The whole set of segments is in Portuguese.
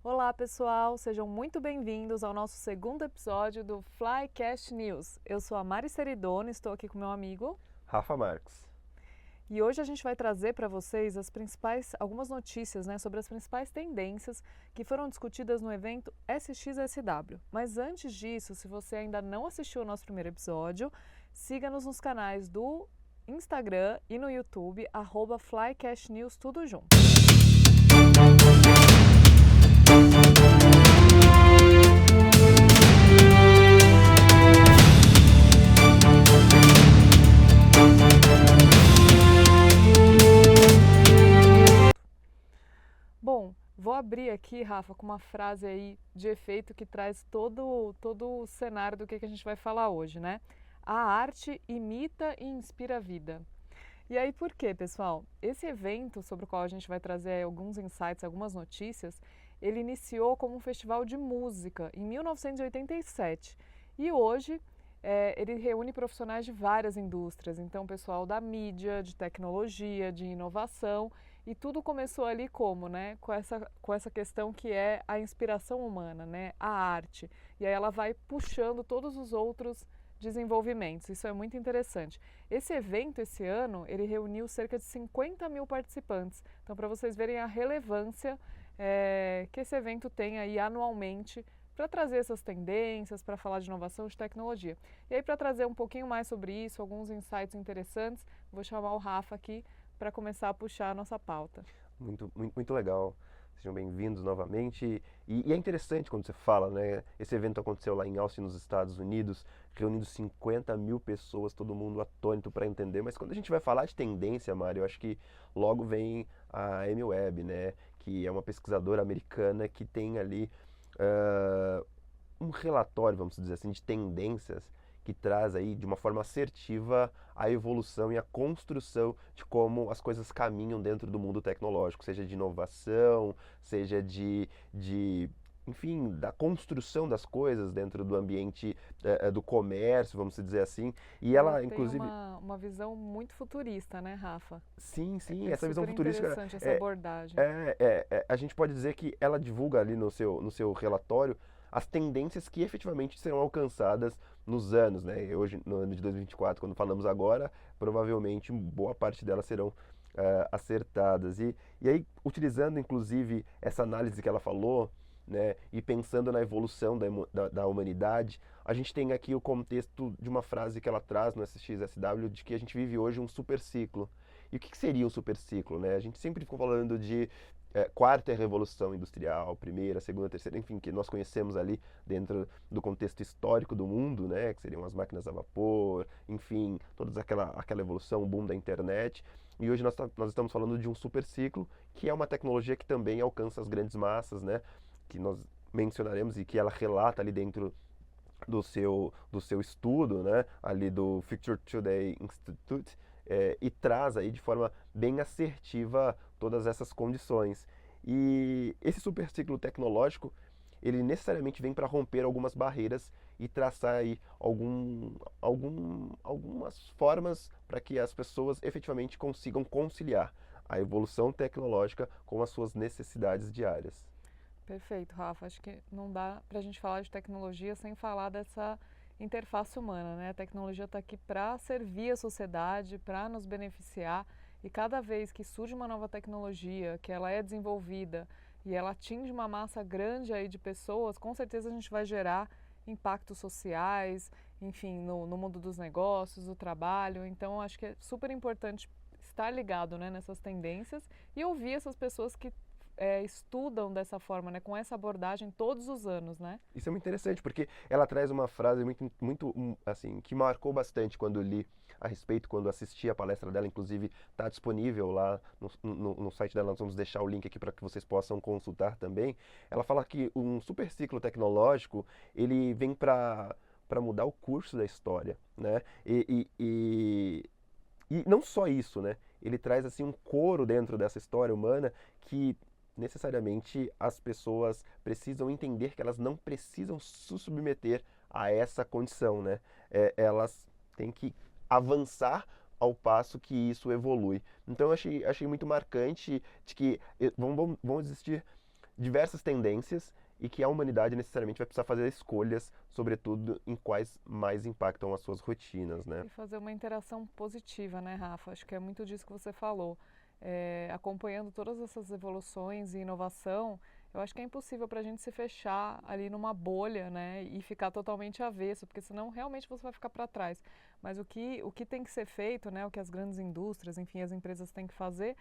Olá, pessoal! Sejam muito bem-vindos ao nosso segundo episódio do Flycast News. Eu sou a Mari Seridone, estou aqui com meu amigo Rafa Marques. e hoje a gente vai trazer para vocês algumas notícias, sobre as principais tendências que foram discutidas no evento SXSW. Mas antes disso, se você ainda não assistiu ao nosso primeiro episódio, siga-nos nos canais do Instagram e no YouTube, @Flycast News, tudo junto. Bom, vou abrir aqui, Rafa, com uma frase aí de efeito que traz todo o cenário do que a gente vai falar hoje, né? A arte imita e inspira a vida. E aí por quê, pessoal? Esse evento sobre o qual a gente vai trazer alguns insights, algumas notícias, ele iniciou como um festival de música em 1987 e hoje ele reúne profissionais de várias indústrias, então pessoal da mídia, de tecnologia, de inovação, e tudo começou ali como, né, com essa questão que é a inspiração humana, né, a arte, e aí ela vai puxando todos os outros desenvolvimentos. Isso é muito interessante. Esse evento, esse ano, ele reuniu cerca de 50 mil participantes. Então, para vocês verem a relevância que esse evento tem aí anualmente para trazer essas tendências, para falar de inovação, de tecnologia. E aí, para trazer um pouquinho mais sobre isso, alguns insights interessantes, vou chamar o Rafa aqui para começar a puxar a nossa pauta. Muito legal. Sejam bem-vindos novamente. E é interessante quando você fala, né? Esse evento aconteceu lá em Austin, nos Estados Unidos, reunindo 50 mil pessoas, todo mundo atônito para entender. Mas quando a gente vai falar de tendência, Mário, eu acho que logo vem a Amy Webb, né? Que é uma pesquisadora americana que tem ali ah, um relatório, vamos dizer assim, de tendências que traz aí de uma forma assertiva a evolução e a construção de como as coisas caminham dentro do mundo tecnológico, seja de inovação, seja enfim, da construção das coisas dentro do ambiente do comércio, vamos dizer assim. E Ela ela, tem inclusive, uma visão muito futurista, né, Rafa? sim, É essa visão super futurística interessante essa abordagem. a gente pode dizer que ela divulga ali no seu relatório as tendências que efetivamente serão alcançadas nos anos, né? E hoje, no ano de 2024, quando falamos agora, provavelmente boa parte delas serão acertadas. E aí, utilizando inclusive essa análise que ela falou, né, e pensando na evolução da humanidade, a gente tem aqui o contexto de uma frase que ela traz no SXSW de que a gente vive hoje um super ciclo. E o que seria um super ciclo, né? A gente sempre ficou falando de quarta revolução industrial, primeira, segunda, terceira, enfim, que nós conhecemos ali dentro do contexto histórico do mundo, né? Que seriam as máquinas a vapor, enfim, toda aquela evolução, o boom da internet. E hoje nós estamos falando de um super ciclo, que é uma tecnologia que também alcança as grandes massas, né? Que nós mencionaremos e que ela relata ali dentro do seu estudo, né, ali do Future Today Institute, e traz aí de forma bem assertiva todas essas condições. E esse super ciclo tecnológico, ele necessariamente vem para romper algumas barreiras e traçar aí algumas formas para que as pessoas efetivamente consigam conciliar a evolução tecnológica com as suas necessidades diárias. Perfeito, Rafa. Acho que não dá para a gente falar de tecnologia sem falar dessa interface humana, né? A tecnologia está aqui para servir a sociedade, para nos beneficiar, e cada vez que surge uma nova tecnologia, que ela é desenvolvida e ela atinge uma massa grande aí de pessoas, com certeza a gente vai gerar impactos sociais, enfim, no mundo dos negócios, do trabalho. Então, acho que é super importante estar ligado, né, nessas tendências e ouvir essas pessoas que estudam dessa forma, né, com essa abordagem todos os anos, né? Isso é muito interessante, porque ela traz uma frase assim, que marcou bastante quando eu li a respeito, quando assisti a palestra dela, inclusive está disponível lá no site dela, nós vamos deixar o link aqui para que vocês possam consultar também. Ela fala que um super ciclo tecnológico, ele vem para mudar o curso da história, né? E não só isso, né? Ele traz assim um coro dentro dessa história humana que necessariamente as pessoas precisam entender que elas não precisam se submeter a essa condição, né? Elas têm que avançar ao passo que isso evolui. Então eu achei muito marcante de que vão existir diversas tendências e que a humanidade necessariamente vai precisar fazer escolhas, sobretudo em quais mais impactam as suas rotinas, né? E fazer uma interação positiva, né, Rafa? Acho que é muito disso que você falou. Acompanhando todas essas evoluções e inovação, eu acho que é impossível para a gente se fechar ali numa bolha, né, e ficar totalmente avesso, porque senão realmente você vai ficar para trás. Mas o que tem que ser feito, né, o que as grandes indústrias, enfim, as empresas têm que fazer,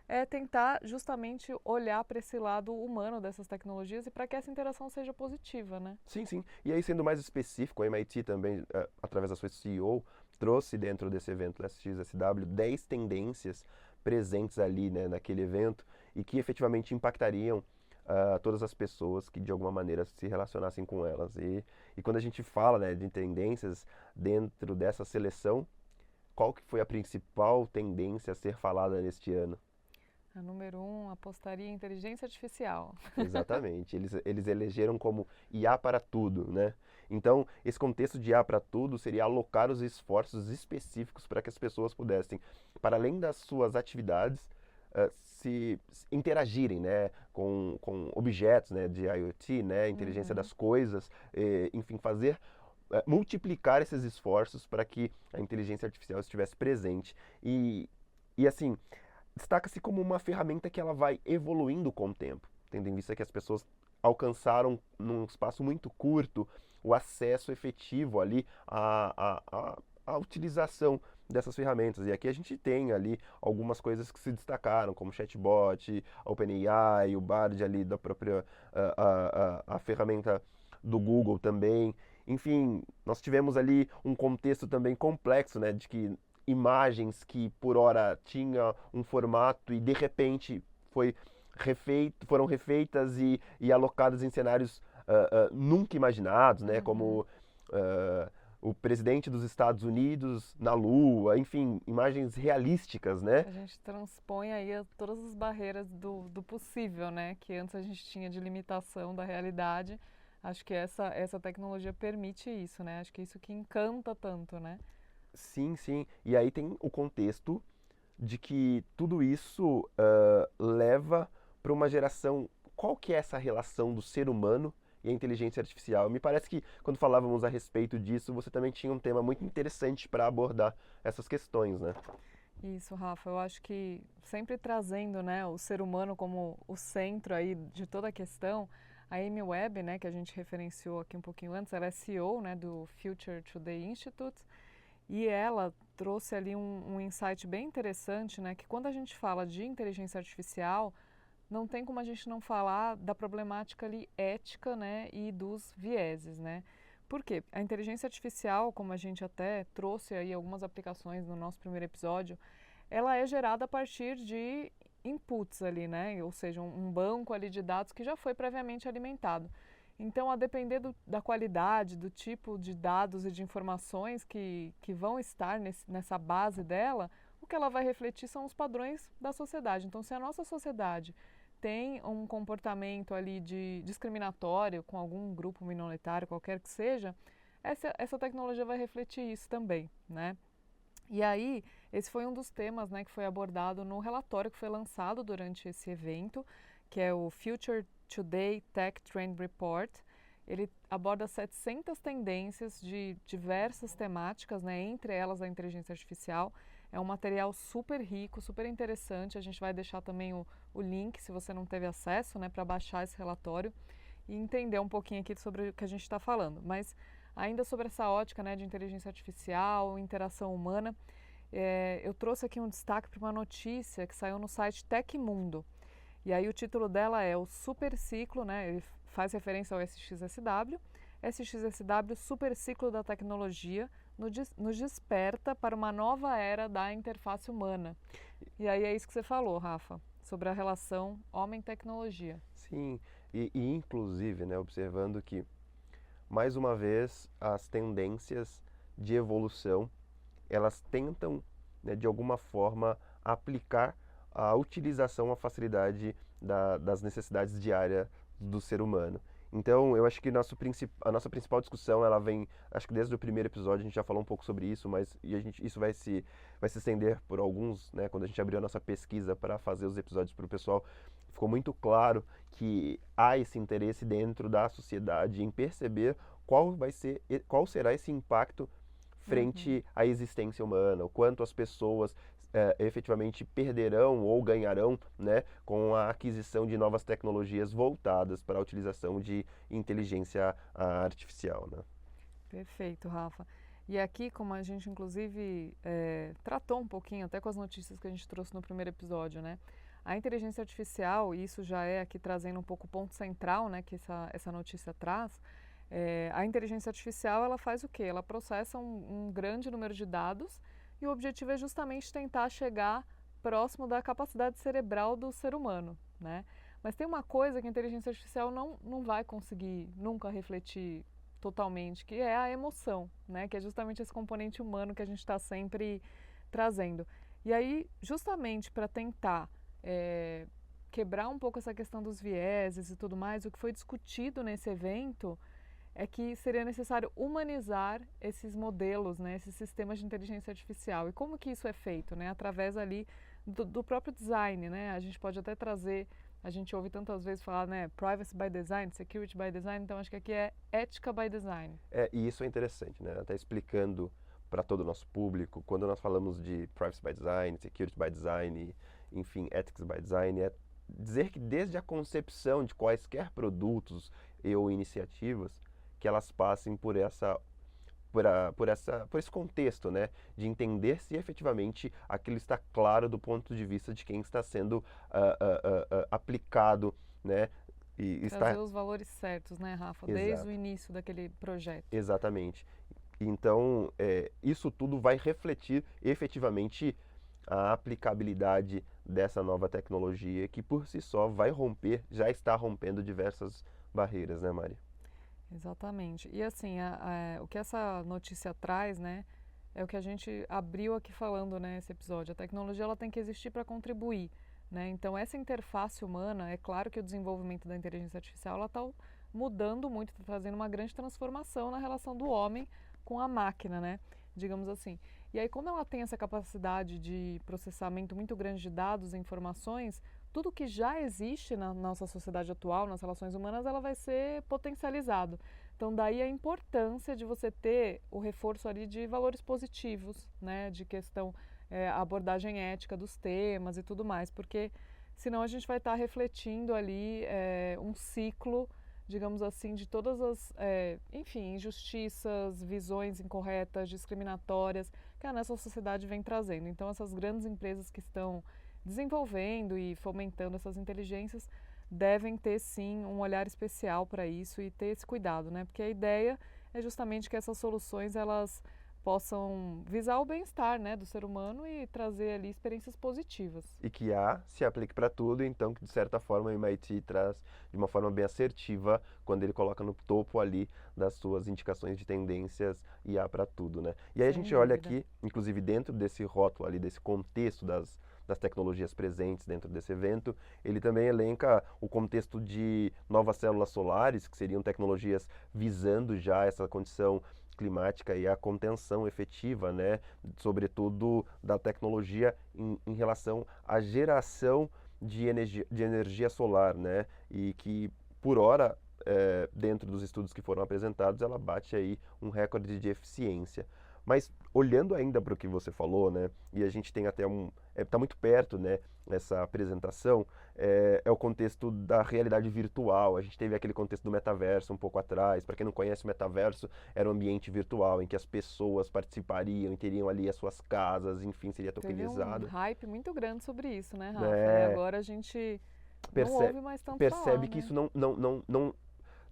é tentar justamente olhar para esse lado humano dessas tecnologias e para que essa interação seja positiva, né? Sim, sim. E aí, sendo mais específico, a MIT também, através da sua CEO, trouxe dentro desse evento do SXSW 10 tendências presentes ali, né, naquele evento e que efetivamente impactariam todas as pessoas que de alguma maneira se relacionassem com elas. E quando a gente fala, né, de tendências dentro dessa seleção, qual que foi a principal tendência a ser falada neste ano? A número 1, apostaria em inteligência artificial. Exatamente. Eles elegeram como IA para tudo, né? Então, esse contexto de IA para tudo seria alocar os esforços específicos para que as pessoas pudessem, para além das suas atividades, se interagirem, né, com objetos, né, de IoT, né, inteligência das coisas, enfim, fazer multiplicar esses esforços para que a inteligência artificial estivesse presente. E assim, destaca-se como uma ferramenta que ela vai evoluindo com o tempo, tendo em vista que as pessoas alcançaram num espaço muito curto o acesso efetivo ali à utilização dessas ferramentas. E aqui a gente tem ali algumas coisas que se destacaram, como o chatbot, a OpenAI, o Bard ali da própria a ferramenta do Google também. Enfim, nós tivemos ali um contexto também complexo, né, de que imagens que por hora tinha um formato e de repente foram refeitas e alocadas em cenários nunca imaginados, né? Como o presidente dos Estados Unidos na Lua, enfim, imagens realísticas, né? A gente transpõe aí todas as barreiras do possível, né? Que antes a gente tinha de limitação da realidade. Acho que essa tecnologia permite isso, né? Acho que é isso que encanta tanto, né? Sim, sim. E aí tem o contexto de que tudo isso leva para uma geração. Qual que é essa relação do ser humano e a inteligência artificial? Me parece que quando falávamos a respeito disso, você também tinha um tema muito interessante para abordar essas questões, né? Isso, Rafa. Eu acho que sempre trazendo, né, o ser humano como o centro aí de toda a questão. A Amy Webb, né, que a gente referenciou aqui um pouquinho antes, ela é CEO, né, do Future Today Institute. E ela trouxe ali um insight bem interessante, né, que quando a gente fala de inteligência artificial, não tem como a gente não falar da problemática ali ética, né, e dos vieses, né? Por quê? A inteligência artificial, como a gente até trouxe aí algumas aplicações no nosso primeiro episódio, ela é gerada a partir de inputs ali, né? Ou seja, um banco ali de dados que já foi previamente alimentado. Então, a depender da qualidade, do tipo de dados e de informações que vão estar nessa base dela, o que ela vai refletir são os padrões da sociedade. Então, se a nossa sociedade tem um comportamento ali de discriminatório com algum grupo minoritário, qualquer que seja, essa tecnologia vai refletir isso também, né? E aí, esse foi um dos temas, né, que foi abordado no relatório que foi lançado durante esse evento, que é o Future Today Tech Trend Report. Ele aborda 700 tendências de diversas temáticas, né, entre elas a inteligência artificial. É um material super rico, super interessante. A gente vai deixar também o link, se você não teve acesso, né, para baixar esse relatório e entender um pouquinho aqui sobre o que a gente está falando. Mas ainda sobre essa ótica, né, de inteligência artificial, interação humana, eu trouxe aqui um destaque para uma notícia que saiu no site Tecmundo. E aí o título dela é o Super Ciclo, né, ele faz referência ao SXSW. SXSW, Super Ciclo da Tecnologia, nos desperta para uma nova era da interface humana. E aí é isso que você falou, Rafa, sobre a relação homem-tecnologia. Sim, e inclusive, né, observando que, mais uma vez, as tendências de evolução, elas tentam, né, de alguma forma, aplicar a utilização, a facilidade das necessidades diárias do ser humano. Então, eu acho que a nossa principal discussão, ela vem, acho que desde o primeiro episódio a gente já falou um pouco sobre isso, mas isso vai se estender por alguns, né, quando a gente abriu a nossa pesquisa para fazer os episódios para o pessoal, ficou muito claro que há esse interesse dentro da sociedade em perceber qual será esse impacto Uhum. frente à existência humana, o quanto as pessoas efetivamente perderão ou ganharão, né, com a aquisição de novas tecnologias voltadas para a utilização de inteligência artificial, né? Perfeito, Rafa. E aqui, como a gente inclusive tratou um pouquinho, até com as notícias que a gente trouxe no primeiro episódio, né? A inteligência artificial, e isso já é aqui trazendo um pouco o ponto central, né, que essa notícia traz, a inteligência artificial ela faz o quê? Ela processa um grande número de dados e o objetivo é justamente tentar chegar próximo da capacidade cerebral do ser humano, né? Mas tem uma coisa que a inteligência artificial não vai conseguir nunca refletir totalmente, que é a emoção, né? Que é justamente esse componente humano que a gente está sempre trazendo. E aí, justamente para tentar quebrar um pouco essa questão dos vieses e tudo mais, o que foi discutido nesse evento é que seria necessário humanizar esses modelos, né, esses sistemas de inteligência artificial. E como que isso é feito? Né? Através ali do próprio design. Né? A gente pode até trazer, a gente ouve tantas vezes falar, né, privacy by design, security by design, então acho que aqui é ética by design. E isso é interessante, né? Até explicando para todo o nosso público, quando nós falamos de privacy by design, security by design, enfim, ethics by design, é dizer que desde a concepção de quaisquer produtos ou iniciativas, que elas passem por esse contexto, né, de entender se efetivamente aquilo está claro do ponto de vista de quem está sendo aplicado, né, e Trazer está os valores certos, né, Rafa, desde o exato, início daquele projeto. exatamente. Então, isso tudo vai refletir efetivamente a aplicabilidade dessa nova tecnologia que por si só vai romper, já está rompendo diversas barreiras, né, Mari? Exatamente. E assim, o que essa notícia traz, né, é o que a gente abriu aqui falando, né, esse episódio. A tecnologia ela tem que existir para contribuir, né? Então essa interface humana, é claro que o desenvolvimento da inteligência artificial ela está mudando muito, está trazendo uma grande transformação na relação do homem com a máquina, né? Digamos assim. E aí, como ela tem essa capacidade de processamento muito grande de dados e informações, tudo que já existe na nossa sociedade atual, nas relações humanas, ela vai ser potencializado. Então, daí a importância de você ter o reforço ali de valores positivos, né, de questão, abordagem ética dos temas e tudo mais, porque senão a gente vai estar refletindo ali um ciclo, digamos assim, de todas as, enfim, injustiças, visões incorretas, discriminatórias que a nossa sociedade vem trazendo. Então, essas grandes empresas que estão desenvolvendo e fomentando essas inteligências devem ter sim um olhar especial para isso e ter esse cuidado, né? Porque a ideia é justamente que essas soluções elas possam visar o bem-estar, né, do ser humano e trazer ali experiências positivas. E que se aplique para tudo, então que de certa forma o MIT traz de uma forma bem assertiva quando ele coloca no topo ali das suas indicações de tendências IA para tudo, né? E aí a Sem gente olha dúvida. aqui, inclusive dentro desse rótulo ali, desse contexto das tecnologias presentes dentro desse evento, ele também elenca o contexto de novas células solares, que seriam tecnologias visando já essa condição climática e a contenção efetiva, né, sobretudo da tecnologia em relação à geração de energia solar, né, e que por hora dentro dos estudos que foram apresentados, ela bate aí um recorde de eficiência. Mas olhando ainda para o que você falou, né, e a gente tem até está muito perto, né, essa apresentação, é o contexto da realidade virtual. A gente teve aquele contexto do metaverso um pouco atrás. Para quem não conhece, o metaverso era um ambiente virtual em que as pessoas participariam e teriam ali as suas casas, enfim, seria Teve um tokenizado. hype muito grande sobre isso, né, Rafa? E É, agora a gente não perce- ouve mais tanto falar, percebe que né? isso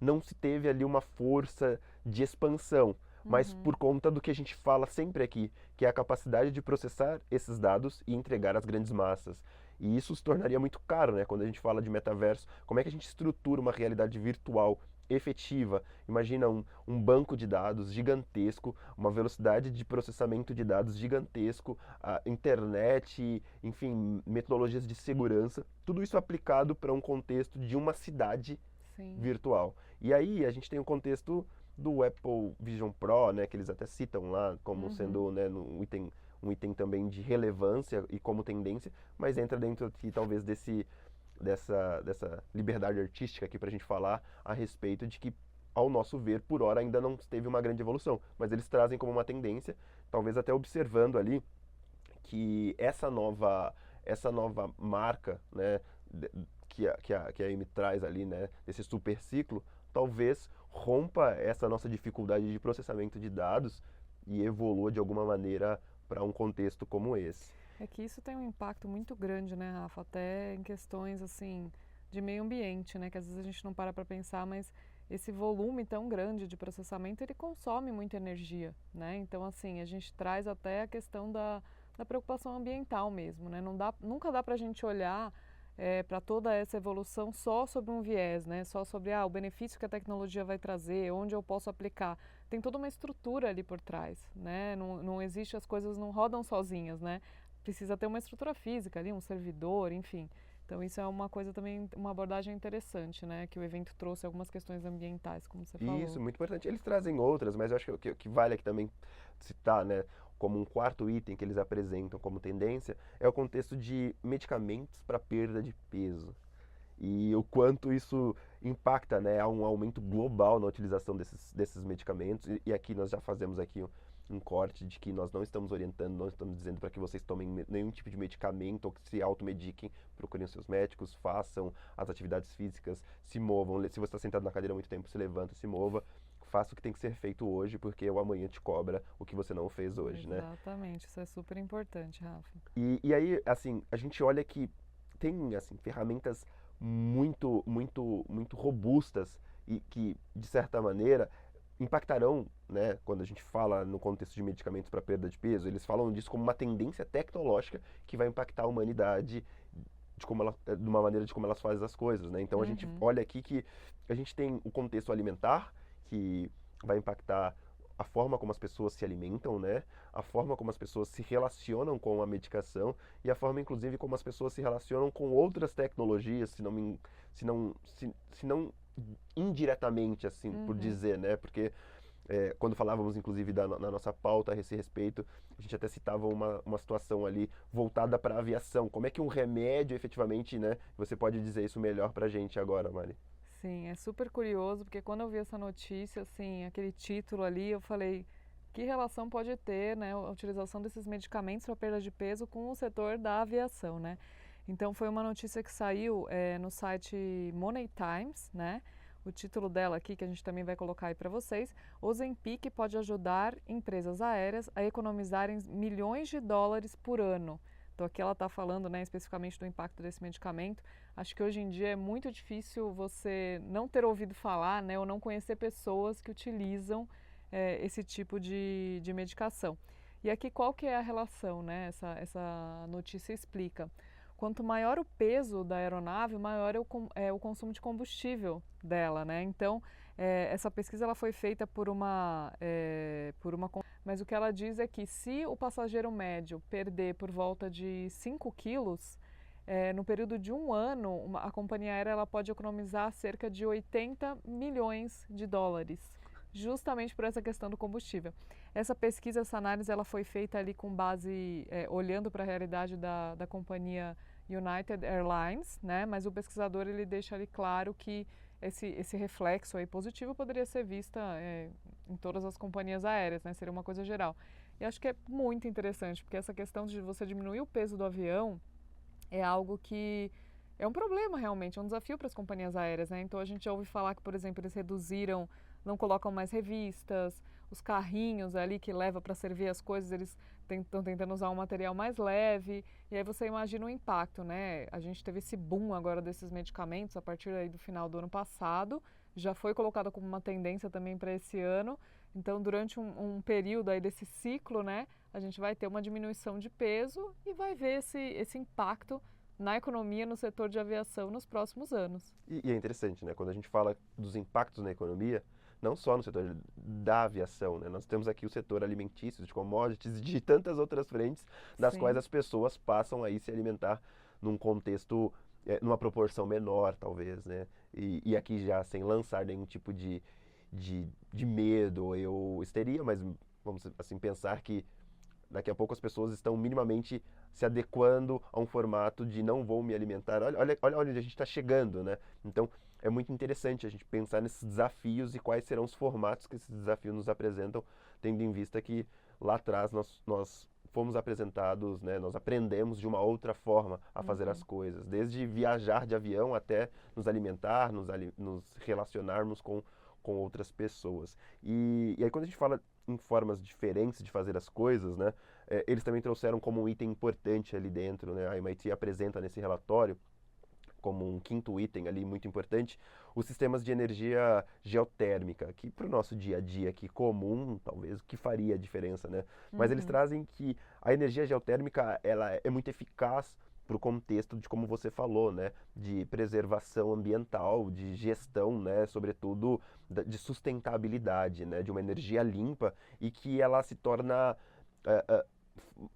não se teve ali uma força de expansão, mas Uhum. por conta do que a gente fala sempre aqui, que é a capacidade de processar esses dados e entregar às grandes massas. E isso se tornaria muito caro, né? Quando a gente fala de metaverso, como é que a gente estrutura uma realidade virtual efetiva? Imagina um banco de dados gigantesco, uma velocidade de processamento de dados gigantesco, a internet, enfim, metodologias de segurança, tudo isso aplicado para um contexto de uma cidade Sim. virtual. E aí a gente tem o contexto do Apple Vision Pro, né, que eles até citam lá como Uhum. sendo, né, um item também de relevância e como tendência, mas entra dentro aqui talvez dessa liberdade artística aqui para a gente falar a respeito de que, ao nosso ver, por hora ainda não teve uma grande evolução, mas eles trazem como uma tendência, talvez até observando ali que essa nova marca, né, que a Amy traz ali, né, desse super ciclo, talvez rompa essa nossa dificuldade de processamento de dados e evolua de alguma maneira para um contexto como esse. É que isso tem um impacto muito grande, né, Rafa? Até em questões assim de meio ambiente, né? Que às vezes a gente não para pensar, mas esse volume tão grande de processamento ele consome muita energia, né? Então assim a gente traz até a questão da preocupação ambiental mesmo, né? Nunca dá para a gente olhar para toda essa evolução só sobre um viés, né? Só sobre o benefício que a tecnologia vai trazer, onde eu posso aplicar. Tem toda uma estrutura ali por trás, né? Não existe, as coisas não rodam sozinhas, né? Precisa ter uma estrutura física ali, um servidor, enfim. Então isso é uma coisa também, uma abordagem interessante, né? Que o evento trouxe algumas questões ambientais, como você Isso, falou. muito importante. Eles trazem outras, mas eu acho que vale aqui também citar, né, como um quarto item que eles apresentam como tendência, é o contexto de medicamentos para perda de peso. E o quanto isso impacta, né, a um aumento global na utilização desses medicamentos. E aqui nós já fazemos aqui um corte de que nós não estamos orientando, não estamos dizendo para que vocês tomem nenhum tipo de medicamento ou que se automediquem, procurem os seus médicos, façam as atividades físicas, se movam. Se você está sentado na cadeira há muito tempo, se levanta, se mova. Faça o que tem que ser feito hoje, porque o amanhã te cobra o que você não fez hoje, né? Exatamente, isso é super importante, Rafa. E aí, assim, a gente olha que tem, assim, ferramentas muito robustas e que, de certa maneira, impactarão, né, quando a gente fala no contexto de medicamentos para perda de peso, eles falam disso como uma tendência tecnológica que vai impactar a humanidade de uma maneira de como elas fazem as coisas, né? Então a gente Uhum. olha aqui que a gente tem o contexto alimentar, que vai impactar a forma como as pessoas se alimentam, né? A forma como as pessoas se relacionam com a medicação e a forma, inclusive, como as pessoas se relacionam com outras tecnologias, se não indiretamente, assim, por Uhum. dizer, né? Porque quando falávamos, inclusive, na nossa pauta a esse respeito, a gente até citava uma situação ali voltada para a aviação. Como é que um remédio, efetivamente, né? Você pode dizer isso melhor para a gente agora, Mari? Sim, é super curioso, porque quando eu vi essa notícia, assim, aquele título ali, eu falei, que relação pode ter, né, a utilização desses medicamentos para perda de peso com o setor da aviação, né? Então foi uma notícia que saiu no site Money Times, né? O título dela aqui, que a gente também vai colocar aí para vocês, Ozempic pode ajudar empresas aéreas a economizarem milhões de dólares por ano. Então aqui ela está falando, né, especificamente do impacto desse medicamento. Acho que hoje em dia é muito difícil você não ter ouvido falar, né, ou não conhecer pessoas que utilizam esse tipo de medicação. E aqui qual que é a relação, né? Essa notícia explica. Quanto maior o peso da aeronave, maior é o consumo de combustível dela, né? Então, essa pesquisa ela foi feita mas o que ela diz é que se o passageiro médio perder por volta de 5 quilos, no período de um ano, a companhia aérea ela pode economizar cerca de 80 milhões de dólares, justamente por essa questão do combustível. Essa pesquisa, essa análise, ela foi feita ali com base, olhando para a realidade da companhia United Airlines, né? Mas o pesquisador ele deixa ali claro que esse reflexo aí positivo poderia ser vista em todas as companhias aéreas, né? Seria uma coisa geral. E acho que é muito interessante, porque essa questão de você diminuir o peso do avião é algo que é um problema realmente, é um desafio para as companhias aéreas, né? Então a gente ouve falar que, por exemplo, eles reduziram, não colocam mais revistas, os carrinhos ali que leva para servir as coisas, eles estão tentando usar um material mais leve, e aí você imagina o impacto, né? A gente teve esse boom agora desses medicamentos a partir aí do final do ano passado, já foi colocado como uma tendência também para esse ano. Então, durante um período aí desse ciclo, né, a gente vai ter uma diminuição de peso e vai ver esse impacto na economia, no setor de aviação nos próximos anos. E é interessante, né? Quando a gente fala dos impactos na economia, não só no setor da aviação, né? Nós temos aqui o setor alimentício, de commodities e de tantas outras frentes das quais Sim. as pessoas passam aí se alimentar num contexto, numa proporção menor, talvez, né? E aqui já sem lançar nenhum tipo de medo ou histeria, mas vamos assim pensar que Daqui a pouco as pessoas estão minimamente se adequando a um formato de não vou me alimentar. Olha onde a gente está chegando, né? Então, é muito interessante a gente pensar nesses desafios e quais serão os formatos que esses desafios nos apresentam, tendo em vista que lá atrás nós fomos apresentados, né, nós aprendemos de uma outra forma a fazer as Uhum. coisas, desde viajar de avião até nos alimentar, nos relacionarmos com outras pessoas. E aí quando a gente fala em formas diferentes de fazer as coisas, né, eles também trouxeram como um item importante ali dentro, né, a MIT apresenta nesse relatório como um quinto item ali muito importante, os sistemas de energia geotérmica, que para o nosso dia a dia aqui comum, talvez, o que faria a diferença, né? Mas eles Uhum. trazem que a energia geotérmica, ela é muito eficaz para o contexto de como você falou, né? De preservação ambiental, de gestão, né? Sobretudo de sustentabilidade, né? De uma energia limpa e que ela se torna eh,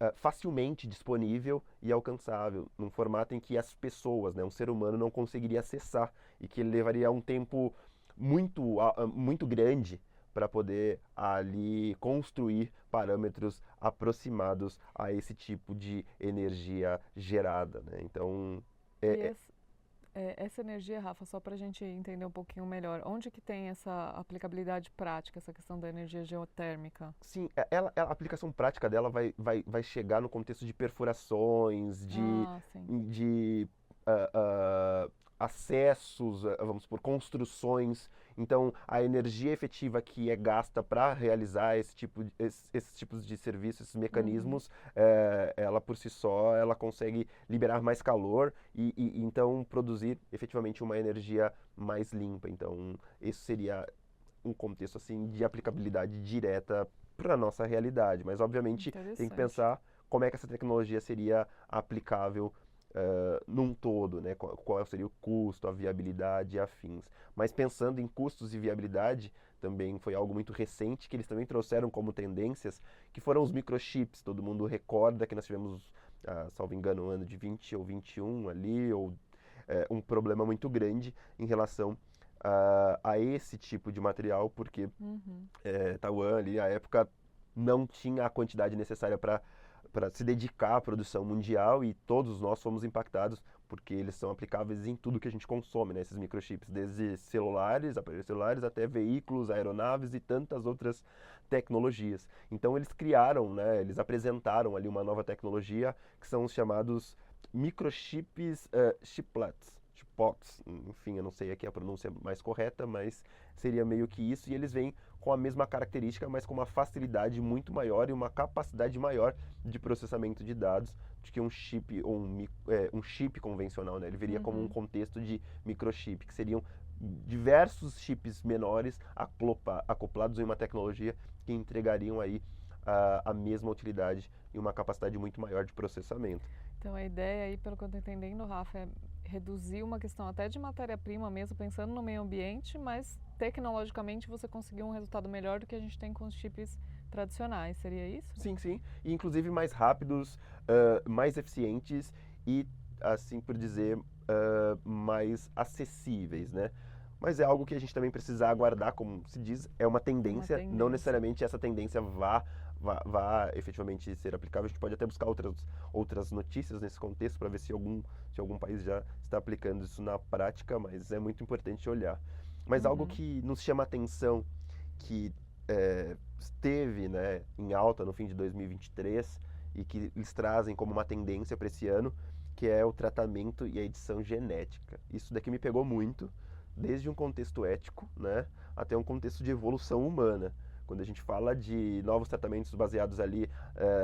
eh, facilmente disponível e alcançável, num formato em que as pessoas, né, um ser humano não conseguiria acessar e que levaria um tempo muito grande para poder ali construir parâmetros aproximados a esse tipo de energia gerada, né? Então, E é, é- essa energia, Rafa, só para a gente entender um pouquinho melhor, onde que tem essa aplicabilidade prática, essa questão da energia geotérmica? sim, a aplicação prática dela vai chegar no contexto de perfurações, Ah, sim. de ah, ah, acessos, vamos por construções. Então, a energia efetiva que é gasta para realizar esses tipos de serviços, esses Uhum. mecanismos, ela por si só, ela consegue liberar mais calor e então produzir efetivamente uma energia mais limpa. Então, isso seria um contexto assim de aplicabilidade direta para a nossa realidade, mas obviamente tem que Interessante. pensar como é que essa tecnologia seria aplicável num todo, né? Qual seria o custo, a viabilidade e afins. Mas pensando em custos e viabilidade, também foi algo muito recente que eles também trouxeram como tendências, que foram os microchips. Todo mundo recorda que nós tivemos, salvo engano, no ano de 20 ou 21 ali, ou um problema muito grande em relação a esse tipo de material, porque Uhum. Taiwan ali, à época, não tinha a quantidade necessária para se dedicar à produção mundial e todos nós fomos impactados porque eles são aplicáveis em tudo que a gente consome, né, esses microchips, desde celulares, aparelhos celulares, até veículos, aeronaves e tantas outras tecnologias. Então eles criaram, né, eles apresentaram ali uma nova tecnologia que são os chamados microchips chipots, enfim, eu não sei aqui a pronúncia mais correta, mas seria meio que isso, e eles vêm com a mesma característica, mas com uma facilidade muito maior e uma capacidade maior de processamento de dados do que um chip ou um chip convencional, né? Ele viria como um Uhum. contexto de microchip, que seriam diversos chips menores acoplados em uma tecnologia que entregariam aí a mesma utilidade e uma capacidade muito maior de processamento. Então a ideia aí, pelo que eu estou entendendo, Rafa, é reduzir uma questão até de matéria-prima mesmo, pensando no meio ambiente, mas tecnologicamente você conseguir um resultado melhor do que a gente tem com os chips tradicionais. Seria isso? Sim, sim. E inclusive mais rápidos, mais eficientes e, assim por dizer, mais acessíveis, né? Mas é algo que a gente também precisa aguardar, como se diz, é uma É uma tendência, não tendência. necessariamente essa tendência vá efetivamente ser aplicável. A gente pode até buscar outras notícias nesse contexto para ver se algum país já está aplicando isso na prática, mas é muito importante olhar. Mas algo Uhum. que nos chama a atenção, que esteve, né, em alta no fim de 2023 e que eles trazem como uma tendência para esse ano, que é o tratamento e a edição genética. Isso daqui me pegou muito, desde um contexto ético, né, até um contexto de evolução humana. Quando a gente fala de novos tratamentos baseados ali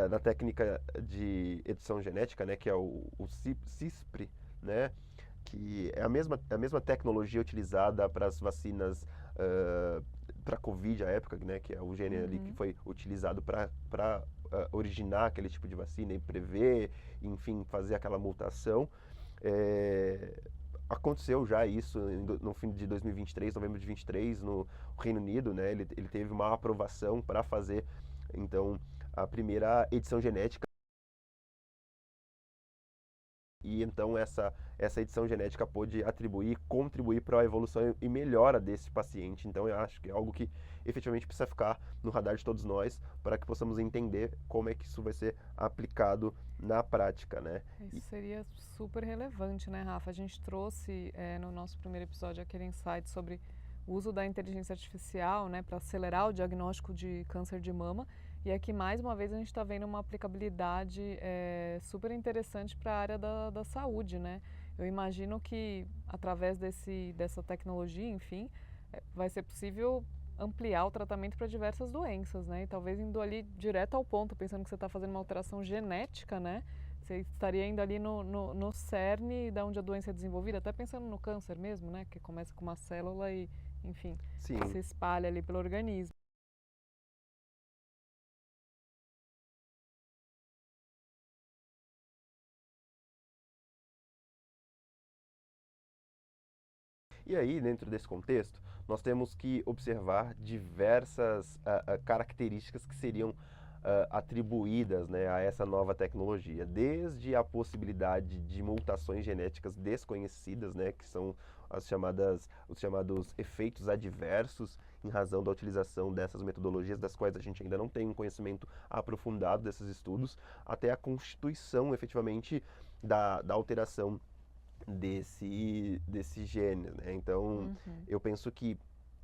na técnica de edição genética, né, que é o CISPRI, né, que é a mesma tecnologia utilizada para as vacinas para a Covid, à época, né, que é o gene ali que Uhum. foi utilizado para originar aquele tipo de vacina e prever, enfim, fazer aquela mutação. É, aconteceu já isso no fim de 2023, novembro de 23, no Reino Unido, né, ele teve uma aprovação para fazer, então, a primeira edição genética E então essa edição genética pôde contribuir para a evolução e melhora desse paciente. Então eu acho que é algo que efetivamente precisa ficar no radar de todos nós para que possamos entender como é que isso vai ser aplicado na prática, né? Isso seria super relevante, né, Rafa? A gente trouxe no nosso primeiro episódio aquele insight sobre o uso da inteligência artificial, né, para acelerar o diagnóstico de câncer de mama. E aqui, mais uma vez, a gente está vendo uma aplicabilidade super interessante para a área da saúde, né? Eu imagino que, através dessa tecnologia, enfim, vai ser possível ampliar o tratamento para diversas doenças, né? E talvez indo ali direto ao ponto, pensando que você está fazendo uma alteração genética, né? Você estaria indo ali no cerne da onde a doença é desenvolvida, até pensando no câncer mesmo, né? Que começa com uma célula e, enfim, Sim. se espalha ali pelo organismo. E aí, dentro desse contexto, nós temos que observar diversas características que seriam atribuídas, né, a essa nova tecnologia, desde a possibilidade de mutações genéticas desconhecidas, né, que são os chamados efeitos adversos em razão da utilização dessas metodologias, das quais a gente ainda não tem um conhecimento aprofundado desses estudos, até a constituição efetivamente da alteração desse gene, né? Então, Uhum. eu penso que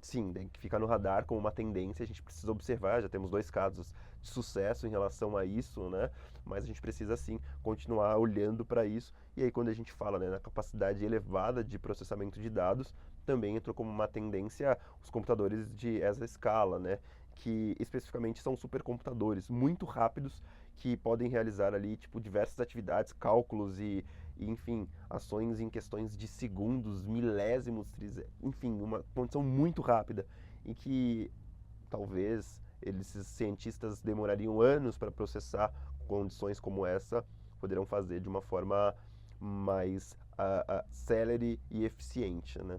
sim, tem que ficar no radar como uma tendência, a gente precisa observar, já temos 2 casos de sucesso em relação a isso, né? Mas a gente precisa sim continuar olhando para isso. E aí quando a gente fala, né, na capacidade elevada de processamento de dados, também entrou como uma tendência os computadores de essa escala, né? Que especificamente são supercomputadores muito rápidos que podem realizar ali tipo diversas atividades, cálculos e, enfim, ações em questões de segundos, milésimos, enfim, uma condição muito rápida e que talvez esses cientistas demorariam anos para processar condições como essa, poderão fazer de uma forma mais célere e eficiente, né?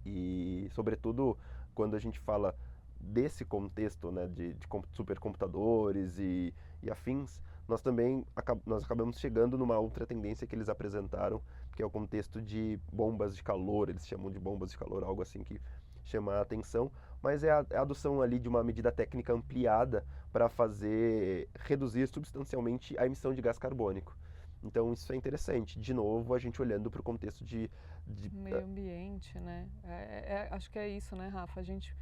E, sobretudo, quando a gente fala desse contexto, né, de supercomputadores e afins, nós também nós acabamos chegando numa outra tendência que eles apresentaram, que é o contexto de bombas de calor, eles chamam de bombas de calor, algo assim que chama a atenção, mas é a adoção ali de uma medida técnica ampliada para fazer reduzir substancialmente a emissão de gás carbônico. Então isso é interessante. De novo, a gente olhando para o contexto de Meio ambiente, né? Acho que é isso, né, Rafa? A gente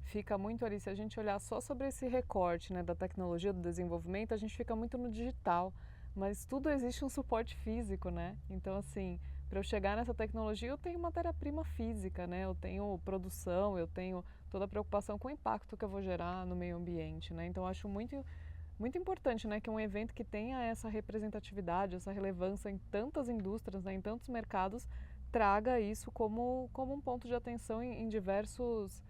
fica muito ali, se a gente olhar só sobre esse recorte, né, da tecnologia, do desenvolvimento, a gente fica muito no digital, mas tudo existe um suporte físico, né? Então, assim, para eu chegar nessa tecnologia, eu tenho matéria-prima física, né? Eu tenho produção, eu tenho toda a preocupação com o impacto que eu vou gerar no meio ambiente, né? Então, acho muito importante, né, que um evento que tenha essa representatividade, essa relevância em tantas indústrias, né, em tantos mercados, traga isso como um ponto de atenção em diversos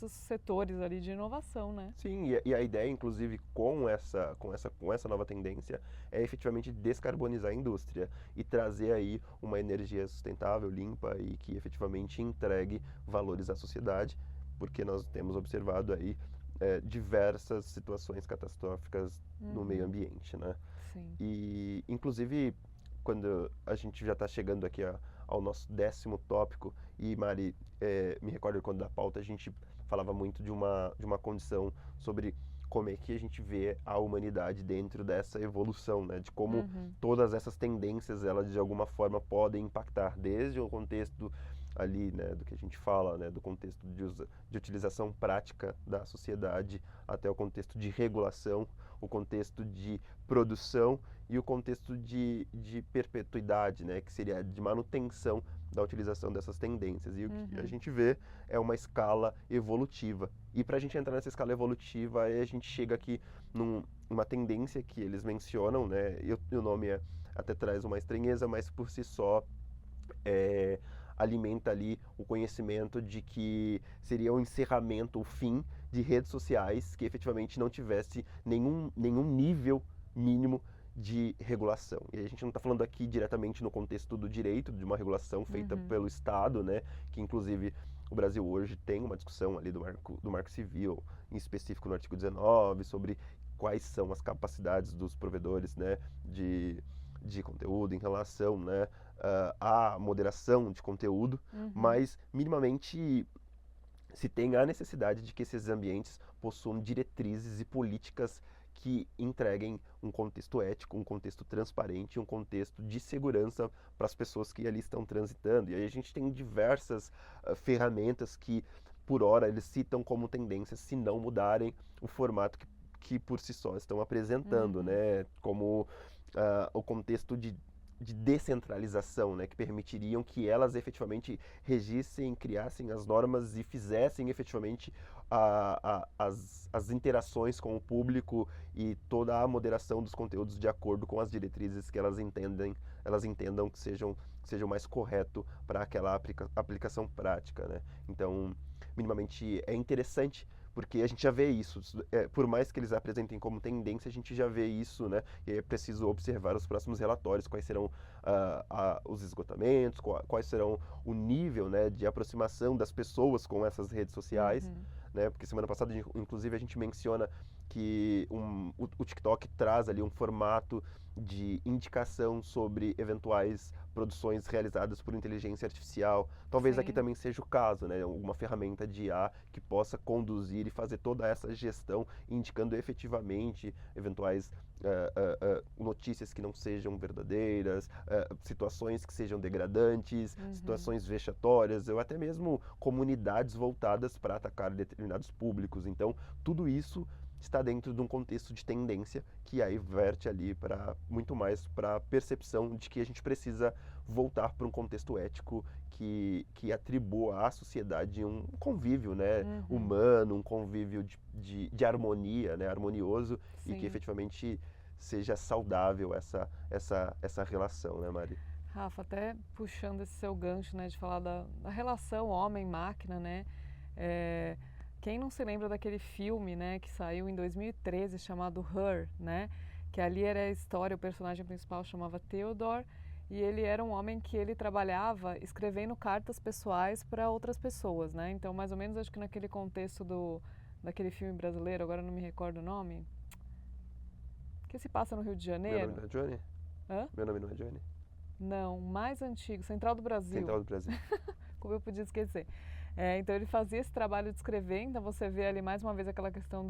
setores ali de inovação, né? Sim, e a ideia, inclusive, com essa nova tendência, é efetivamente descarbonizar a indústria e trazer aí uma energia sustentável, limpa e que efetivamente entregue valores à sociedade, porque nós temos observado aí diversas situações catastróficas no meio Uhum, ambiente, né? sim. E, inclusive, quando a gente já está chegando aqui ao nosso 10º tópico, e Mari, me recordo quando da pauta a gente falava muito de uma condição sobre como é que a gente vê a humanidade dentro dessa evolução, né? De como Uhum, todas essas tendências, elas de alguma forma podem impactar desde o contexto ali, né, do que a gente fala, né, do contexto de utilização prática da sociedade até o contexto de regulação, o contexto de produção e o contexto de perpetuidade, né, que seria de manutenção da utilização dessas tendências. E o que a uhum, gente vê é uma escala evolutiva. E para a gente entrar nessa escala evolutiva, aí a gente chega aqui numa tendência que eles mencionam, né, e o nome até traz uma estranheza, mas por si só é, alimenta ali o conhecimento de que seria o encerramento, o fim de redes sociais que efetivamente não tivesse nenhum nível mínimo de regulação. E a gente não está falando aqui diretamente no contexto do direito, de uma regulação feita uhum, pelo Estado, né, que inclusive o Brasil hoje tem uma discussão ali do marco civil, em específico no artigo 19, sobre quais são as capacidades dos provedores, né, de conteúdo, em relação, né, à moderação de conteúdo, mas minimamente se tem a necessidade de que esses ambientes possuam diretrizes e políticas que entreguem um contexto ético, um contexto transparente, um contexto de segurança para as pessoas que ali estão transitando. E aí a gente tem diversas ferramentas que, por hora, eles citam como tendências se não mudarem o formato que por si só estão apresentando, né? Como o contexto de descentralização, né, que permitiriam que elas efetivamente regissem, criassem as normas e fizessem efetivamente as interações com o público e toda a moderação dos conteúdos de acordo com as diretrizes que elas entendam que sejam mais correto para aquela aplicação prática, né? Então, minimamente é interessante porque a gente já vê isso, por mais que eles apresentem como tendência, a gente já vê isso, né? E é preciso observar os próximos relatórios, quais serão os esgotamentos, quais serão o nível, né, de aproximação das pessoas com essas redes sociais, né? Porque semana passada, inclusive, a gente menciona que o TikTok traz ali um formato de indicação sobre eventuais produções realizadas por inteligência artificial. Talvez aqui Sim. também seja o caso, né? Alguma ferramenta de IA que possa conduzir e fazer toda essa gestão, indicando efetivamente eventuais notícias que não sejam verdadeiras, situações que sejam degradantes, situações vexatórias, ou até mesmo comunidades voltadas para atacar determinados públicos. Então, tudo isso está dentro de um contexto de tendência que aí verte ali para muito mais para a percepção de que a gente precisa voltar para um contexto ético que atribua à sociedade um convívio, né, humano, um convívio de harmonia, né, harmonioso, e que Sim. efetivamente seja saudável essa relação, né, Mari? Rafa, até puxando esse seu gancho, né, de falar da relação homem-máquina, né? É, quem não se lembra daquele filme, né, que saiu em 2013 chamado Her, né? Que ali era a história, o personagem principal chamava Theodore e ele era um homem que ele trabalhava escrevendo cartas pessoais para outras pessoas, né? Então, mais ou menos, acho que naquele contexto daquele filme brasileiro, agora não me recordo o nome, que se passa no Rio de Meu nome Janeiro. não é Johnny? Hã? Meu nome não é Johnny? Não, mais antigo, Central do Brasil. Central do Brasil. Como eu podia esquecer. Então ele fazia esse trabalho de escrever, então você vê ali mais uma vez aquela questão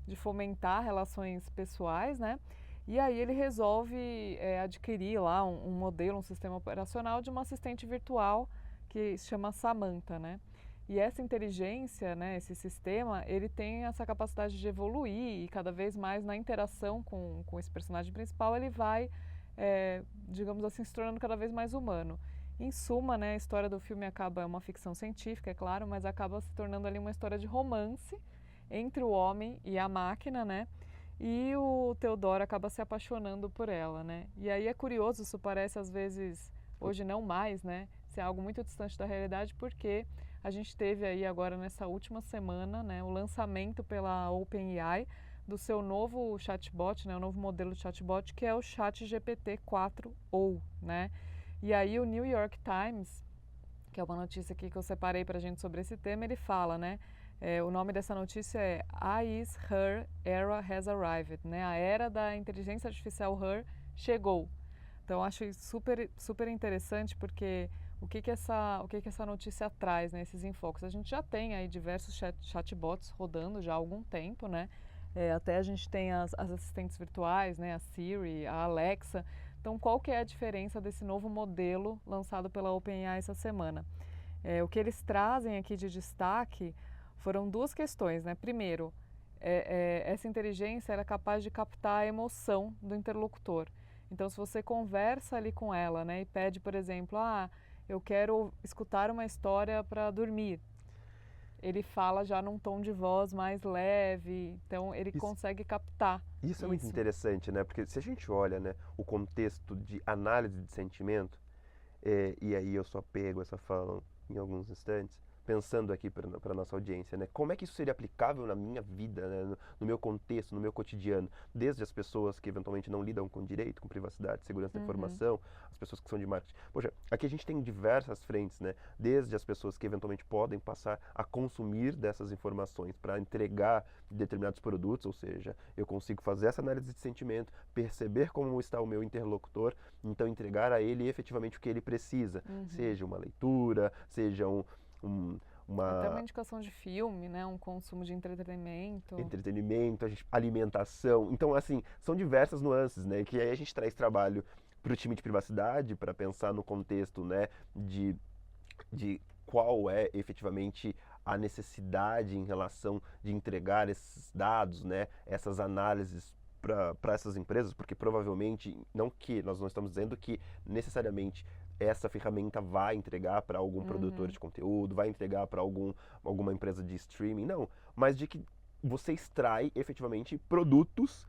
de fomentar relações pessoais, né? E aí ele resolve adquirir lá um modelo, um sistema operacional de uma assistente virtual que se chama Samantha, né? E essa inteligência, né, esse sistema, ele tem essa capacidade de evoluir e cada vez mais na interação com esse personagem principal ele vai, digamos assim, se tornando cada vez mais humano. Em suma, né, a história do filme acaba, é uma ficção científica, é claro, mas acaba se tornando ali uma história de romance entre o homem e a máquina, né? E o Theodore acaba se apaixonando por ela, né? E aí é curioso, isso parece às vezes, hoje não mais, né? Ser algo muito distante da realidade, porque a gente teve aí agora nessa última semana, né, o lançamento pela OpenAI do seu novo chatbot, né, o novo modelo de chatbot, que é o ChatGPT 4o, né? E aí o New York Times, que é uma notícia aqui que eu separei para a gente sobre esse tema, ele fala, né? O nome dessa notícia é "Is Her Era Has Arrived", né? A era da inteligência artificial Her chegou. Então acho isso super interessante porque o que essa notícia traz, né? Esses enfoques. A gente já tem aí diversos chatbots rodando já há algum tempo, né? Até a gente tem as assistentes virtuais, né? A Siri, a Alexa. Então, qual que é a diferença desse novo modelo lançado pela OpenAI essa semana? O que eles trazem aqui de destaque foram duas questões, né? Primeiro, essa inteligência era capaz de captar a emoção do interlocutor. Então, se você conversa ali com ela, né, e pede, por exemplo, eu quero escutar uma história para dormir, ele fala já num tom de voz mais leve, então ele Isso, consegue captar isso é muito isso. interessante, né? Porque se a gente olha, né, o contexto de análise de sentimento, e aí eu só pego essa fala em alguns instantes, pensando aqui para a nossa audiência, né? Como é que isso seria aplicável na minha vida, né? No meu contexto, no meu cotidiano, desde as pessoas que eventualmente não lidam com direito, com privacidade, segurança da Uhum. informação, as pessoas que são de marketing. Poxa, aqui a gente tem diversas frentes, né? Desde as pessoas que eventualmente podem passar a consumir dessas informações para entregar determinados produtos, ou seja, eu consigo fazer essa análise de sentimento, perceber como está o meu interlocutor, então entregar a ele efetivamente o que ele precisa, Uhum. seja uma leitura, seja um, Até uma uma indicação de filme, né? Um consumo de entretenimento. entretenimento, alimentação. Então, assim, são diversas nuances, né? Que aí a gente traz trabalho para o time de privacidade, para pensar no contexto, né, de, de qual é efetivamente a necessidade em relação de entregar esses dados, né, essas análises para essas empresas, porque provavelmente, não que nós não estamos dizendo que necessariamente essa ferramenta vai entregar para algum produtor Uhum. de conteúdo, vai entregar para alguma empresa de streaming, não, mas de que você extrai efetivamente produtos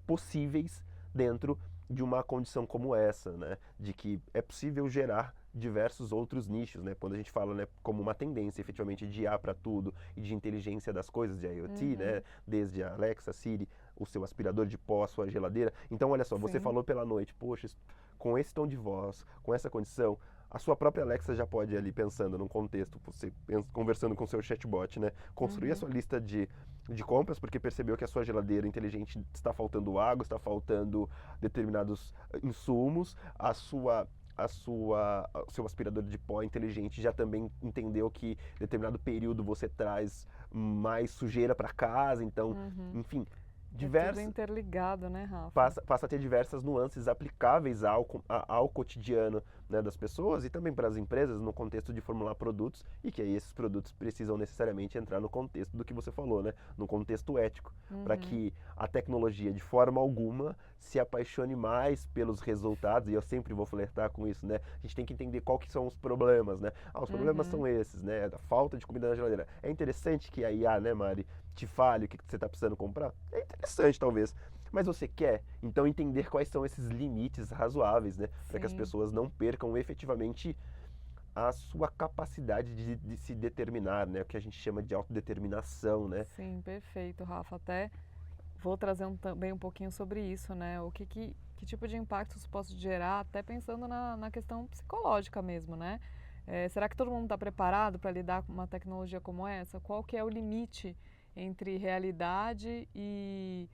possíveis dentro de uma condição como essa, né? De que é possível gerar diversos outros nichos, né? Quando a gente fala, né, como uma tendência efetivamente de IA para tudo e de inteligência das coisas, de IoT, né? Uhum. Desde a Alexa, Siri, o seu aspirador de pó, a sua geladeira. Então, olha só, você Sim. falou pela noite, poxa, com esse tom de voz, com essa condição, a sua própria Alexa já pode ali pensando num contexto, você conversando com o seu chatbot, né? Construir a Uhum. sua lista de compras porque percebeu que a sua geladeira inteligente está faltando água, está faltando determinados insumos, o seu aspirador de pó inteligente já também entendeu que em determinado período você traz mais sujeira para casa, então, Uhum. enfim, É tudo diversas interligado, né, Rafa? passa a ter diversas nuances aplicáveis ao cotidiano, né, das pessoas e também para as empresas no contexto de formular produtos e que aí esses produtos precisam necessariamente entrar no contexto do que você falou, né, no contexto ético, para Uhum. que a tecnologia de forma alguma se apaixone mais pelos resultados e eu sempre vou flertar com isso, né? A gente tem que entender qual que são os problemas, né? Ah, os problemas Uhum. são esses, né? A falta de comida na geladeira. É interessante que a IA, né, Mari, te fale o que você está precisando comprar? É interessante, talvez. Mas você quer, então, entender quais são esses limites razoáveis, né? Para que as Sim. pessoas não percam efetivamente a sua capacidade de se determinar, né? O que a gente chama de autodeterminação, né? Sim, perfeito, Rafa. Até vou trazer também um pouquinho sobre isso, né? Que tipo de impacto isso pode gerar, até pensando na questão psicológica mesmo, né? Será que todo mundo está preparado para lidar com uma tecnologia como essa? Qual que é o limite entre realidade e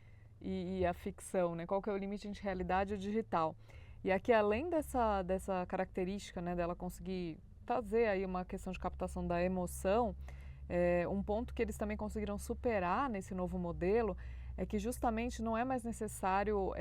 a ficção, né? Qual que é o limite entre realidade e o digital? E aqui, além dessa característica, né, dela conseguir trazer aí uma questão de captação da emoção, um ponto que eles também conseguiram superar nesse novo modelo é que justamente não é mais necessário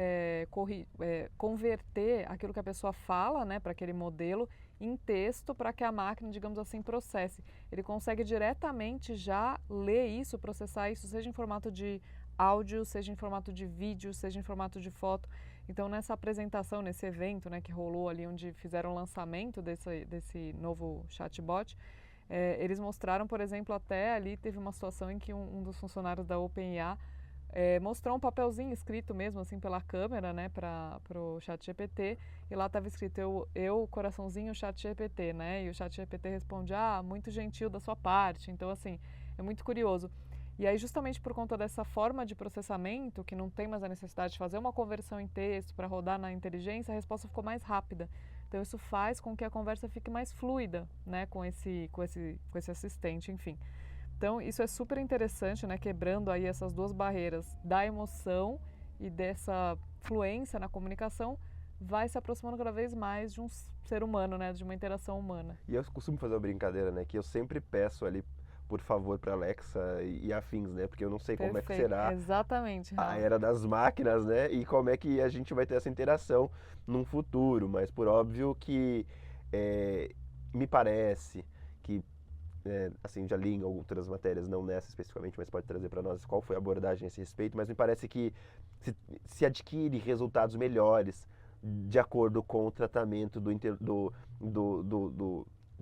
converter aquilo que a pessoa fala, né, para aquele modelo em texto para que a máquina, digamos assim, processe. Ele consegue diretamente já ler isso, processar isso, seja em formato de áudio, seja em formato de vídeo, seja em formato de foto. Então, nessa apresentação, nesse evento, né, que rolou ali onde fizeram o lançamento desse novo chatbot, eles mostraram, por exemplo, até ali teve uma situação em que um dos funcionários da OpenAI mostrou um papelzinho escrito mesmo assim pela câmera, né, para o ChatGPT, e lá estava escrito eu coraçãozinho ChatGPT, né, e o ChatGPT responde, muito gentil da sua parte. Então, assim, é muito curioso. E aí, justamente por conta dessa forma de processamento, que não tem mais a necessidade de fazer uma conversão em texto para rodar na inteligência, a resposta ficou mais rápida. Então, isso faz com que a conversa fique mais fluida, né, com esse assistente, enfim. Então, isso é super interessante, né, quebrando aí essas duas barreiras da emoção e dessa fluência na comunicação, vai se aproximando cada vez mais de um ser humano, né, de uma interação humana. E eu costumo fazer uma brincadeira, né? Que eu sempre peço ali, por favor, para Alexa e afins, né? Porque eu não sei como é que Perfeito, será exatamente, a Rafa. era das máquinas, né? E como é que a gente vai ter essa interação num futuro. Mas por óbvio que é, me parece que, assim, já li em outras matérias, não nessa especificamente, mas pode trazer para nós qual foi a abordagem a esse respeito, mas me parece que se, se adquire resultados melhores de acordo com o tratamento de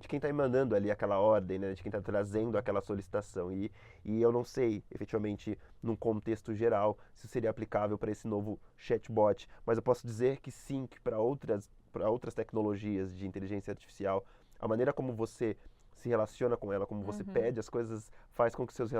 quem está mandando ali aquela ordem, né? De quem está trazendo aquela solicitação. E eu não sei, efetivamente, num contexto geral, se seria aplicável para esse novo chatbot, mas eu posso dizer que sim, que para outras tecnologias de inteligência artificial, a maneira como você se relaciona com ela, como você Uhum. pede as coisas, faz com que seus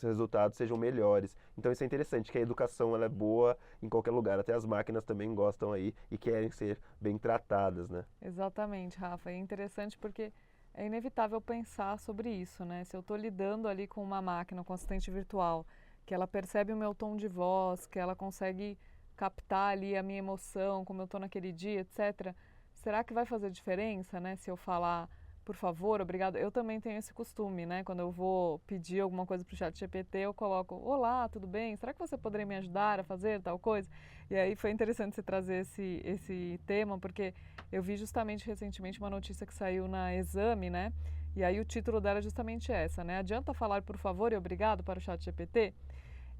resultados sejam melhores. Então isso é interessante, que a educação ela é boa em qualquer lugar, até as máquinas também gostam aí e querem ser bem tratadas, né? Exatamente, Rafa. E é interessante porque é inevitável pensar sobre isso, né? Se eu estou lidando ali com uma máquina, com um assistente virtual, que ela percebe o meu tom de voz, que ela consegue captar ali a minha emoção, como eu estou naquele dia, etc. Será que vai fazer diferença, né? Se eu falar, por favor, obrigado. Eu também tenho esse costume, né? Quando eu vou pedir alguma coisa para o chat GPT, eu coloco, olá, tudo bem? Será que você poderia me ajudar a fazer tal coisa? E aí foi interessante você trazer esse tema, porque eu vi justamente recentemente uma notícia que saiu na Exame, né? E aí o título dela é justamente essa, né? Adianta falar por favor e obrigado para o chat GPT?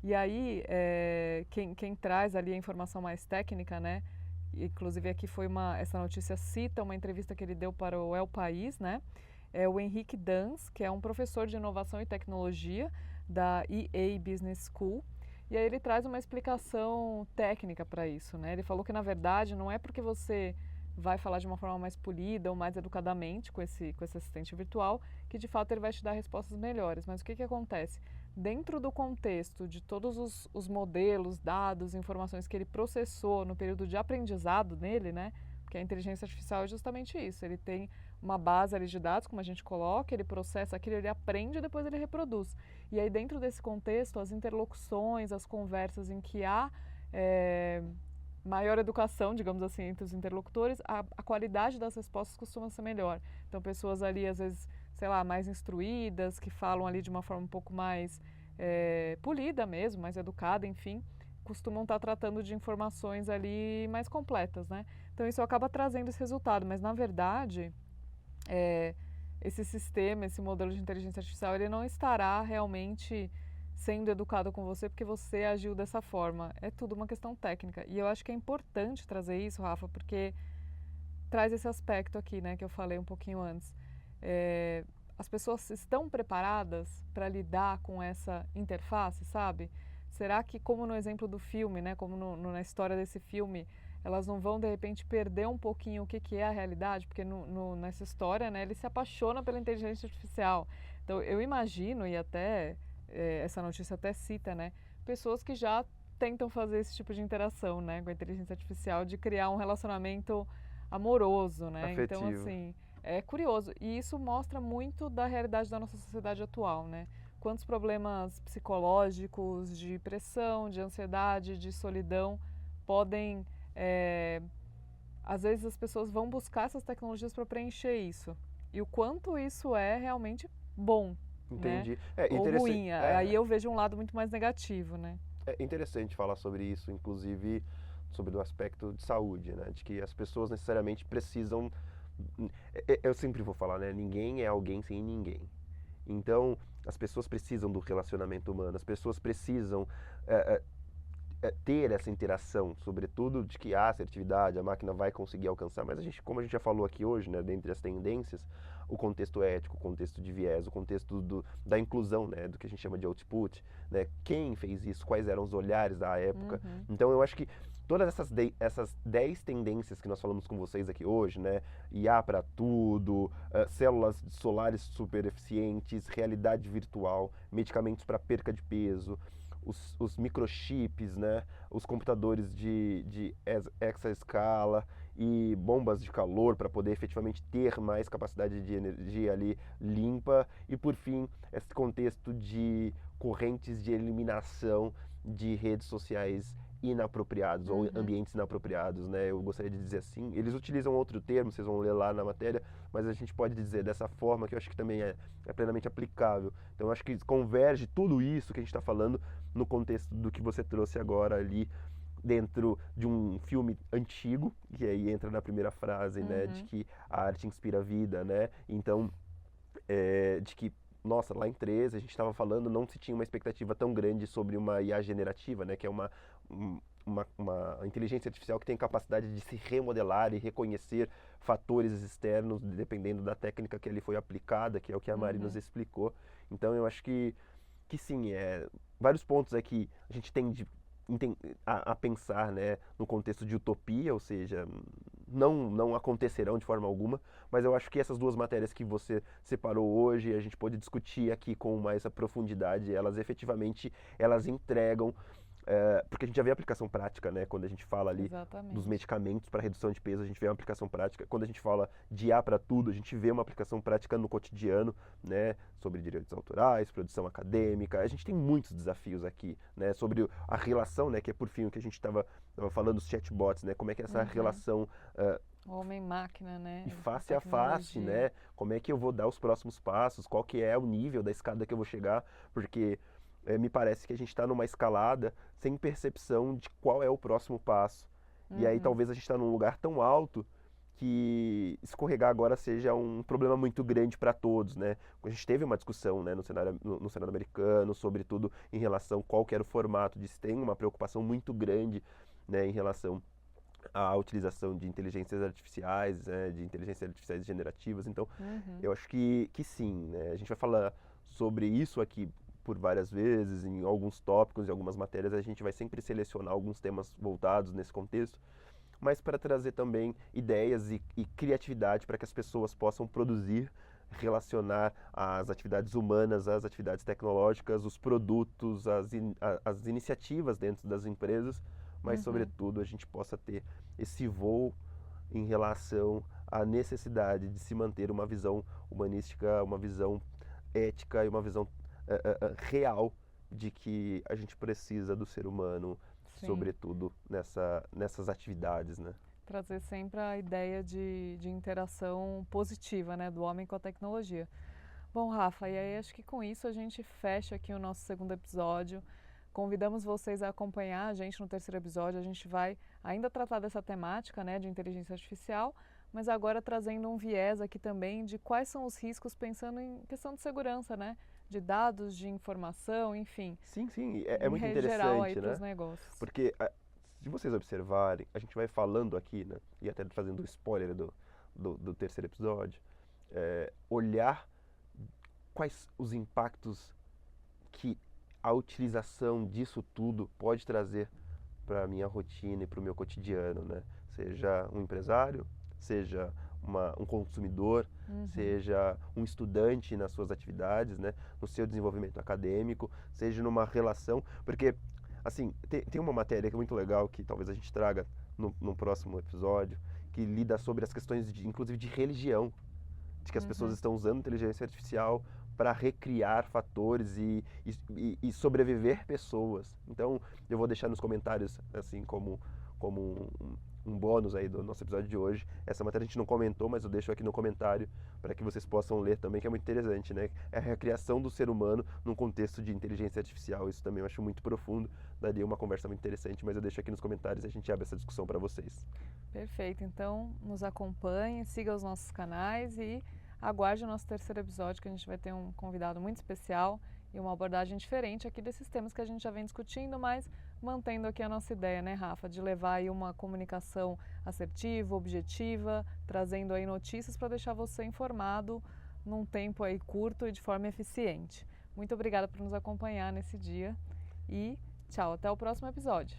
E aí, quem traz ali a informação mais técnica, né? Inclusive aqui essa notícia cita uma entrevista que ele deu para o El País, né? É o Henrique Dans, que é um professor de inovação e tecnologia da EA Business School. E aí ele traz uma explicação técnica para isso, né? Ele falou que na verdade não é porque você vai falar de uma forma mais polida ou mais educadamente com esse assistente virtual que de fato ele vai te dar respostas melhores. Mas o que acontece? Dentro do contexto de todos os modelos, dados, informações que ele processou no período de aprendizado nele, né? Porque a inteligência artificial é justamente isso. Ele tem uma base ali de dados, como a gente coloca, ele processa aquilo, ele aprende e depois ele reproduz. E aí, dentro desse contexto, as interlocuções, as conversas em que há maior educação, digamos assim, entre os interlocutores, a qualidade das respostas costuma ser melhor. Então, pessoas ali, às vezes, sei lá, mais instruídas, que falam ali de uma forma um pouco mais polida mesmo, mais educada, enfim, costumam estar tratando de informações ali mais completas, né? Então, isso acaba trazendo esse resultado, mas, na verdade, é, esse sistema, esse modelo de inteligência artificial, ele não estará realmente sendo educado com você porque você agiu dessa forma. É tudo uma questão técnica. E eu acho que é importante trazer isso, Rafa, porque traz esse aspecto aqui, né, que eu falei um pouquinho antes. As pessoas estão preparadas para lidar com essa interface, sabe? Será que, como no exemplo do filme, né, como na história desse filme, elas não vão de repente perder um pouquinho o que é a realidade? Porque nessa história, né, ele se apaixona pela inteligência artificial. Então, eu imagino, e até essa notícia até cita, né, pessoas que já tentam fazer esse tipo de interação, né, com a inteligência artificial, de criar um relacionamento amoroso, né? Então, Afetivo. assim, é curioso. E isso mostra muito da realidade da nossa sociedade atual, né? Quantos problemas psicológicos, de pressão, de ansiedade, de solidão podem. Às vezes as pessoas vão buscar essas tecnologias para preencher isso. E o quanto isso é realmente bom, né? Entendi. É Ou interessante. ruim. Aí eu vejo um lado muito mais negativo, né? É interessante falar sobre isso, inclusive sobre o aspecto de saúde, né? De que as pessoas necessariamente precisam. Eu sempre vou falar, né? Ninguém é alguém sem ninguém. Então, as pessoas precisam do relacionamento humano, as pessoas precisam é, ter essa interação, sobretudo de que a assertividade a máquina vai conseguir alcançar. Mas a gente, como a gente já falou aqui hoje, né, dentre as tendências, o contexto ético, o contexto de viés, o contexto da inclusão, né, do que a gente chama de output, né, quem fez isso, quais eram os olhares da época. Uhum. Então eu acho que todas essas 10 tendências que nós falamos com vocês aqui hoje, né, IA para tudo, células solares super eficientes, realidade virtual, medicamentos para perca de peso, os microchips, né? Os computadores de exaescala e bombas de calor para poder efetivamente ter mais capacidade de energia ali limpa. E por fim, esse contexto de correntes de eliminação de redes sociais inapropriados ou Uhum. ambientes inapropriados, né? Eu gostaria de dizer assim. Eles utilizam outro termo, vocês vão ler lá na matéria, mas a gente pode dizer dessa forma que eu acho que também é plenamente aplicável. Então eu acho que converge tudo isso que a gente está falando no contexto do que você trouxe agora ali dentro de um filme antigo, que aí entra na primeira frase, né, de Uhum. que a arte inspira a vida, né? Então, de que nossa, lá em 13 a gente estava falando, não se tinha uma expectativa tão grande sobre uma IA generativa, né, que é uma inteligência artificial que tem capacidade de se remodelar e reconhecer fatores externos, dependendo da técnica que ali foi aplicada, que é o que a Mari nos Uhum. explicou. Então eu acho que sim, vários pontos aqui a gente tem a pensar, né, no contexto de utopia, ou seja, não acontecerão de forma alguma, mas eu acho que essas duas matérias que você separou hoje, a gente pôde discutir aqui com mais a profundidade, elas efetivamente, elas entregam, porque a gente já vê a aplicação prática, né? Quando a gente fala ali dos Exatamente. medicamentos para redução de peso, a gente vê uma aplicação prática. Quando a gente fala de IA para tudo, a gente vê uma aplicação prática no cotidiano, né? Sobre direitos autorais, produção acadêmica. A gente tem muitos desafios aqui, né? Sobre a relação, né? Que é por fim o que a gente estava falando dos chatbots, né? Como é que é essa Uhum. relação Homem-máquina, de né? A face a face, tecnologia. né? Como é que eu vou dar os próximos passos? Qual que é o nível da escada que eu vou chegar? Porque me parece que a gente está numa escalada sem percepção de qual é o próximo passo. E aí Uhum. talvez a gente está num lugar tão alto que escorregar agora seja um problema muito grande para todos, né? A gente teve uma discussão, né, no cenário americano, sobretudo em relação a qual que era o formato disso. Tem uma preocupação muito grande, né, em relação à utilização de inteligências artificiais, né, de inteligências artificiais generativas. Então, Uhum. eu acho que sim, né? A gente vai falar sobre isso aqui por várias vezes, em alguns tópicos, em algumas matérias, a gente vai sempre selecionar alguns temas voltados nesse contexto, mas para trazer também ideias e criatividade para que as pessoas possam produzir, relacionar as atividades humanas às atividades tecnológicas, os produtos, as iniciativas dentro das empresas, mas, Uhum. sobretudo, a gente possa ter esse voo em relação à necessidade de se manter uma visão humanística, uma visão ética e uma visão real de que a gente precisa do ser humano, Sim. sobretudo nessas atividades, né? Trazer sempre a ideia de interação positiva, né? Do homem com a tecnologia. Bom, Rafa, e aí acho que com isso a gente fecha aqui o nosso segundo episódio. Convidamos vocês a acompanhar a gente no terceiro episódio. A gente vai ainda tratar dessa temática, né, de inteligência artificial, mas agora trazendo um viés aqui também de quais são os riscos, pensando em questão de segurança, né, de dados, de informação, enfim, Sim, sim, é muito em geral aí interessante, para os né? negócios. Porque se vocês observarem, a gente vai falando aqui, né? E até fazendo um spoiler do terceiro episódio, olhar quais os impactos que a utilização disso tudo pode trazer para a minha rotina e para o meu cotidiano, né? Seja um empresário, seja um consumidor, Uhum, seja um estudante nas suas atividades, né? No seu desenvolvimento acadêmico, seja numa relação, porque assim, tem uma matéria que é muito legal que talvez a gente traga no próximo episódio, que lida sobre as questões inclusive de religião, de que as pessoas uhum. estão usando inteligência artificial para recriar fatores e sobreviver pessoas. Então, eu vou deixar nos comentários, assim, como um bônus aí do nosso episódio de hoje. Essa matéria a gente não comentou, mas eu deixo aqui no comentário para que vocês possam ler também, que é muito interessante, né? É a recriação do ser humano num contexto de inteligência artificial. Isso também eu acho muito profundo, daria uma conversa muito interessante, mas eu deixo aqui nos comentários e a gente abre essa discussão para vocês. Perfeito. Então, nos acompanhe, siga os nossos canais e aguarde o nosso terceiro episódio, que a gente vai ter um convidado muito especial e uma abordagem diferente aqui desses temas que a gente já vem discutindo, mas mantendo aqui a nossa ideia, né, Rafa, de levar aí uma comunicação assertiva, objetiva, trazendo aí notícias para deixar você informado num tempo aí curto e de forma eficiente. Muito obrigada por nos acompanhar nesse dia e tchau, até o próximo episódio.